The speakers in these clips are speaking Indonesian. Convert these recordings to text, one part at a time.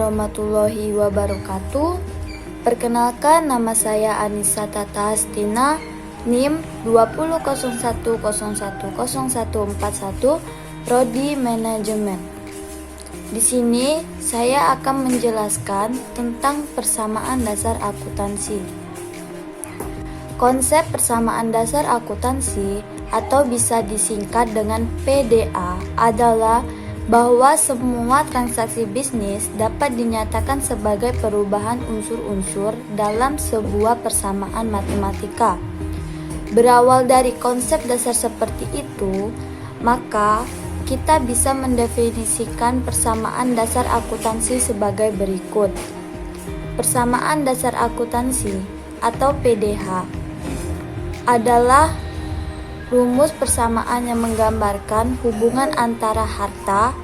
warahmatullahi wabarakatuh. Perkenalkan, nama saya Anissa Tata Hastina, NIM 2001010141, Prodi Manajemen. Di sini saya akan menjelaskan tentang persamaan dasar akuntansi. Konsep persamaan dasar akuntansi atau bisa disingkat dengan PDA adalah bahwa semua transaksi bisnis dapat dinyatakan sebagai perubahan unsur-unsur dalam sebuah persamaan matematika. Berawal dari konsep dasar seperti itu, maka kita bisa mendefinisikan persamaan dasar akuntansi sebagai berikut. Persamaan dasar akuntansi atau PDH adalah rumus persamaan yang menggambarkan hubungan antara harta,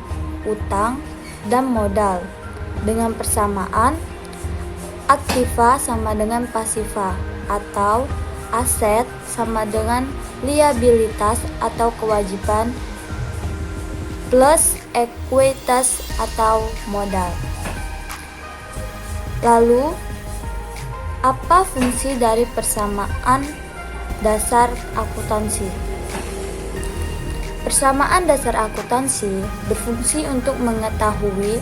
utang, dan modal dengan persamaan aktiva sama dengan pasiva atau aset sama dengan liabilitas atau kewajiban plus ekuitas atau modal. Lalu, apa fungsi dari persamaan dasar akuntansi? Persamaan dasar akuntansi berfungsi untuk mengetahui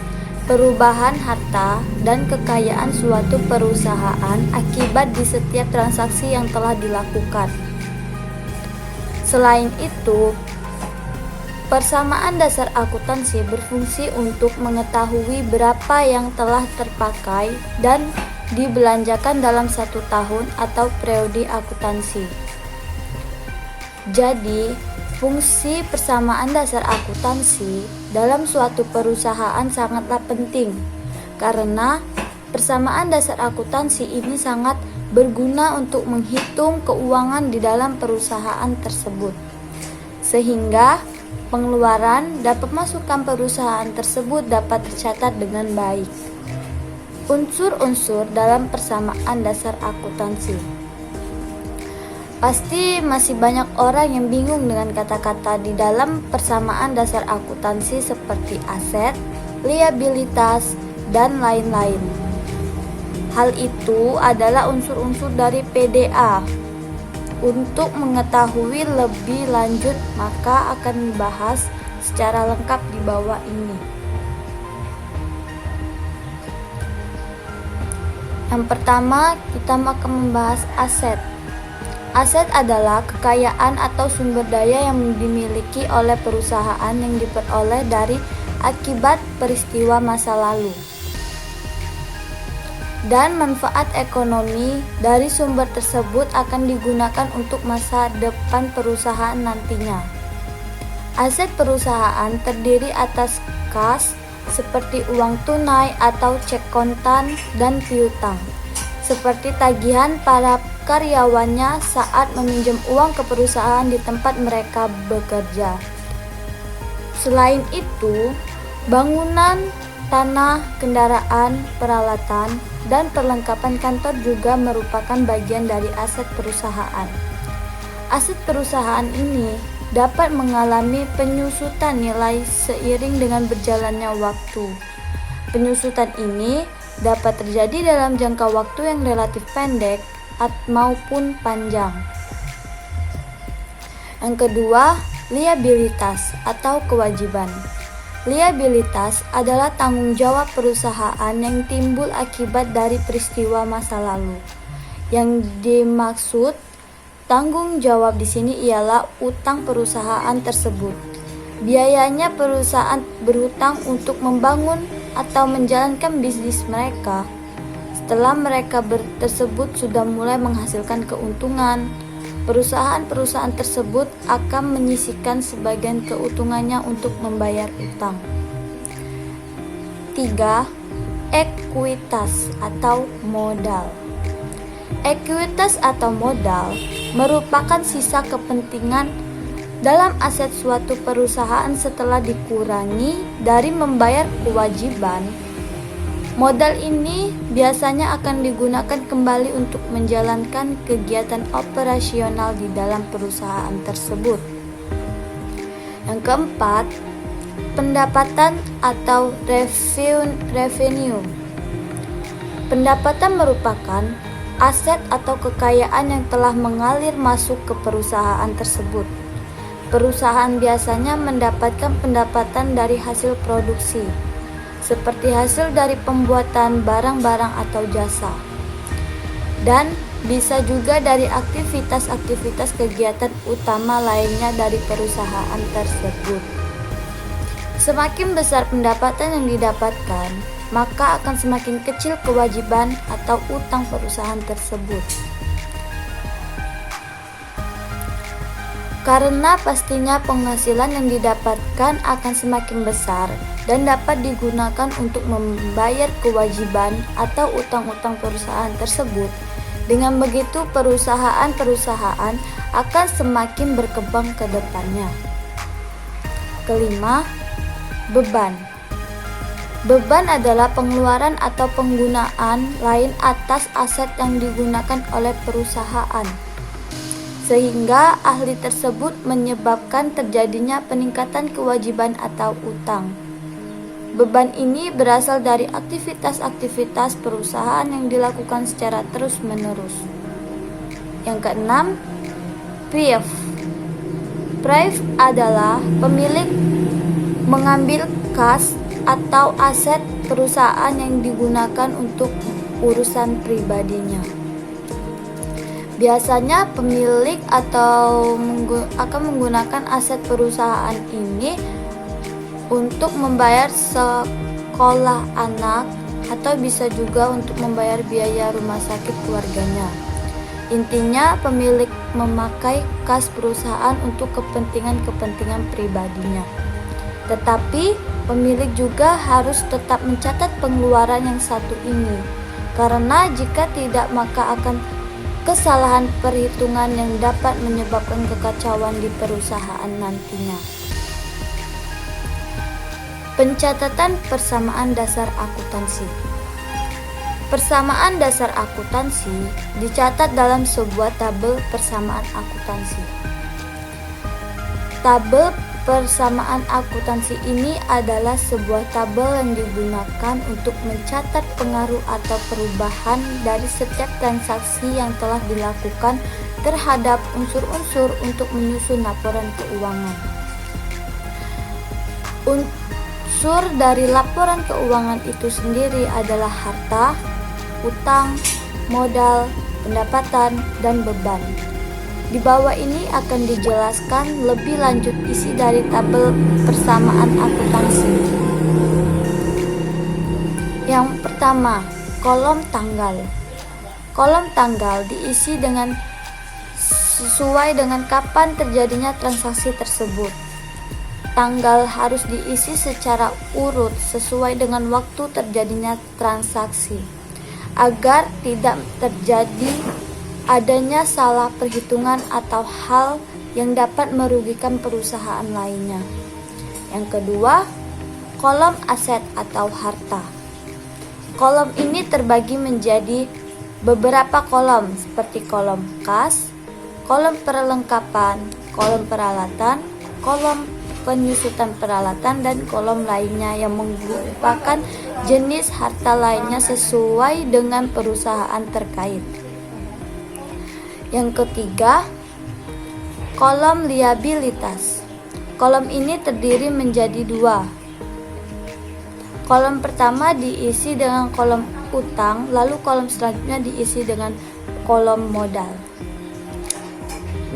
perubahan harta dan kekayaan suatu perusahaan akibat di setiap transaksi yang telah dilakukan. Selain itu, persamaan dasar akuntansi berfungsi untuk mengetahui berapa yang telah terpakai dan dibelanjakan dalam satu tahun atau periode akuntansi. Jadi, fungsi persamaan dasar akuntansi dalam suatu perusahaan sangatlah penting karena persamaan dasar akuntansi ini sangat berguna untuk menghitung keuangan di dalam perusahaan tersebut, sehingga pengeluaran dan pemasukan perusahaan tersebut dapat tercatat dengan baik. Unsur-unsur dalam persamaan dasar akuntansi. Pasti masih banyak orang yang bingung dengan kata-kata di dalam persamaan dasar akuntansi seperti aset, liabilitas, dan lain-lain. Hal itu adalah unsur-unsur dari PDA. Untuk mengetahui lebih lanjut, maka akan dibahas secara lengkap di bawah ini. Yang pertama, kita akan membahas aset. Aset adalah kekayaan atau sumber daya yang dimiliki oleh perusahaan yang diperoleh dari akibat peristiwa masa lalu. Dan manfaat ekonomi dari sumber tersebut akan digunakan untuk masa depan perusahaan nantinya. Aset perusahaan terdiri atas kas seperti uang tunai atau cek kontan dan piutang, seperti tagihan para karyawannya saat meminjam uang ke perusahaan di tempat mereka bekerja. Selain itu, bangunan, tanah, kendaraan, peralatan, dan perlengkapan kantor juga merupakan bagian dari aset perusahaan. Aset perusahaan ini dapat mengalami penyusutan nilai seiring dengan berjalannya waktu. Penyusutan ini dapat terjadi dalam jangka waktu yang relatif pendek maupun panjang. Yang kedua, liabilitas atau kewajiban. Liabilitas adalah tanggung jawab perusahaan yang timbul akibat dari peristiwa masa lalu. Yang dimaksud tanggung jawab di sini ialah utang perusahaan tersebut. Biayanya perusahaan berhutang untuk membangun atau menjalankan bisnis mereka. Setelah mereka tersebut sudah mulai menghasilkan keuntungan, perusahaan-perusahaan tersebut akan menyisihkan sebagian keuntungannya untuk membayar utang. 3. Ekuitas atau modal. Ekuitas atau modal merupakan sisa kepentingan dalam aset suatu perusahaan setelah dikurangi dari membayar kewajiban. Modal ini biasanya akan digunakan kembali untuk menjalankan kegiatan operasional di dalam perusahaan tersebut. Yang keempat, Pendapatan atau revenue. Pendapatan merupakan aset atau kekayaan yang telah mengalir masuk ke perusahaan tersebut. Perusahaan biasanya mendapatkan pendapatan dari hasil produksi, seperti hasil dari pembuatan barang-barang atau jasa, dan bisa juga dari aktivitas-aktivitas kegiatan utama lainnya dari perusahaan tersebut. Semakin besar pendapatan yang didapatkan, maka akan semakin kecil kewajiban atau utang perusahaan tersebut. Karena pastinya penghasilan yang didapatkan akan semakin besar dan dapat digunakan untuk membayar kewajiban atau utang-utang perusahaan tersebut. Dengan begitu, perusahaan-perusahaan akan semakin berkembang ke depannya. Kelima, beban. Beban adalah pengeluaran atau penggunaan lain atas aset yang digunakan oleh perusahaan, sehingga ahli tersebut menyebabkan terjadinya peningkatan kewajiban atau utang. Beban ini berasal dari aktivitas-aktivitas perusahaan yang dilakukan secara terus-menerus. Yang keenam, prive. Prive adalah pemilik mengambil kas atau aset perusahaan yang digunakan untuk urusan pribadinya. Biasanya pemilik atau akan menggunakan aset perusahaan ini untuk membayar sekolah anak atau bisa juga untuk membayar biaya rumah sakit keluarganya. Intinya, pemilik memakai kas perusahaan untuk kepentingan-kepentingan pribadinya. Tetapi, pemilik juga harus tetap mencatat pengeluaran yang satu ini, karena jika tidak maka akan kesalahan perhitungan yang dapat menyebabkan kekacauan di perusahaan nantinya. Pencatatan persamaan dasar akuntansi. Persamaan dasar akuntansi dicatat dalam sebuah tabel persamaan akuntansi. Tabel persamaan akuntansi ini adalah sebuah tabel yang digunakan untuk mencatat pengaruh atau perubahan dari setiap transaksi yang telah dilakukan terhadap unsur-unsur untuk menyusun laporan keuangan. Unsur dari laporan keuangan itu sendiri adalah harta, utang, modal, pendapatan, dan beban. Di bawah ini akan dijelaskan lebih lanjut isi dari tabel persamaan akuntansi. Yang pertama, kolom tanggal. Kolom tanggal diisi dengan sesuai dengan kapan terjadinya transaksi tersebut. Tanggal harus diisi secara urut sesuai dengan waktu terjadinya transaksi, agar tidak terjadi adanya salah perhitungan atau hal yang dapat merugikan perusahaan lainnya. Yang kedua, kolom aset atau harta. Kolom ini terbagi menjadi beberapa kolom seperti kolom kas, kolom perlengkapan, kolom peralatan, kolom penyusutan peralatan, dan kolom lainnya yang merupakan jenis harta lainnya sesuai dengan perusahaan terkait. Yang ketiga, kolom liabilitas. Kolom ini terdiri menjadi dua. Kolom pertama diisi dengan kolom utang, lalu kolom selanjutnya diisi dengan kolom modal.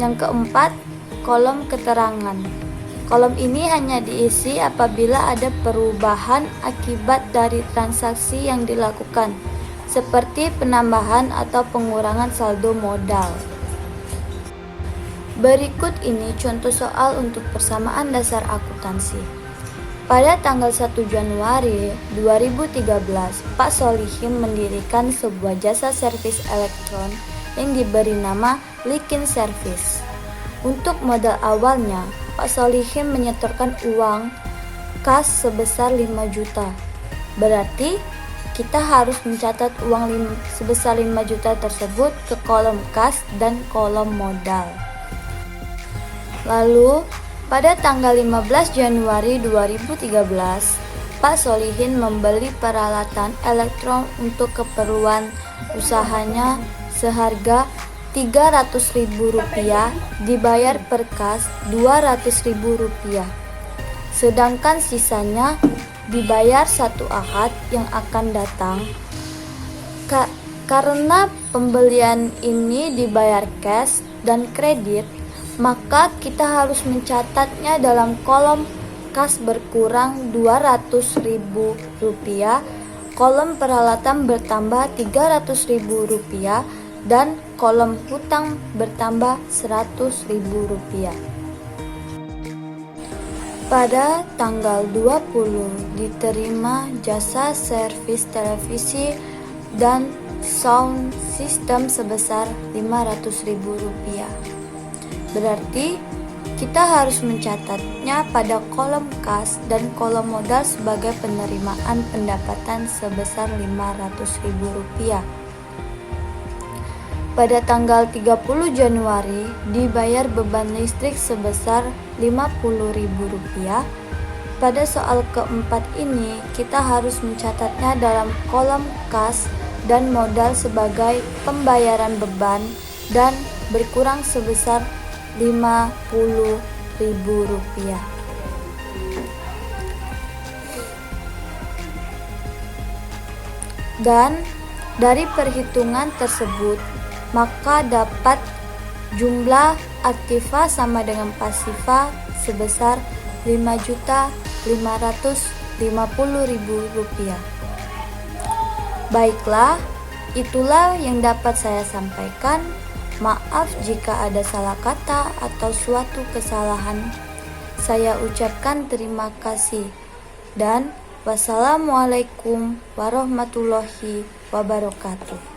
Yang keempat, kolom keterangan. Kolom ini hanya diisi apabila ada perubahan akibat dari transaksi yang dilakukan, seperti penambahan atau pengurangan saldo modal. Berikut ini contoh soal untuk persamaan dasar akuntansi. Pada tanggal 1 Januari 2013, Pak Solihin mendirikan sebuah jasa servis elektron yang diberi nama Likin Service. Untuk modal awalnya, Pak Solihin menyetorkan uang kas sebesar 5 juta. Berarti kita harus mencatat uang sebesar 5 juta tersebut ke kolom kas dan kolom modal. Lalu, Pada tanggal 15 Januari 2013, Pak Solihin membeli peralatan elektron untuk keperluan usahanya seharga Rp300.000, dibayar per kas Rp200.000, sedangkan sisanya dibayar satu akad yang akan datang. Karena pembelian ini dibayar cash dan kredit, maka kita harus mencatatnya dalam kolom kas berkurang Rp200.000, kolom peralatan bertambah Rp300.000, dan kolom hutang bertambah Rp100.000. Pada tanggal 20 diterima jasa servis televisi dan sound system sebesar Rp500.000. Berarti kita harus mencatatnya pada kolom kas dan kolom modal sebagai penerimaan pendapatan sebesar Rp500.000. Pada tanggal 30 Januari dibayar beban listrik sebesar Rp50.000. Pada soal keempat ini kita harus mencatatnya dalam kolom kas dan modal sebagai pembayaran beban dan berkurang sebesar Rp50.000. Dan dari perhitungan tersebut, maka dapat jumlah aktiva sama dengan pasiva sebesar Rp5.550.000. Baiklah, itulah yang dapat saya sampaikan. Maaf jika ada salah kata atau suatu kesalahan. Saya ucapkan terima kasih dan wassalamualaikum warahmatullahi wabarakatuh.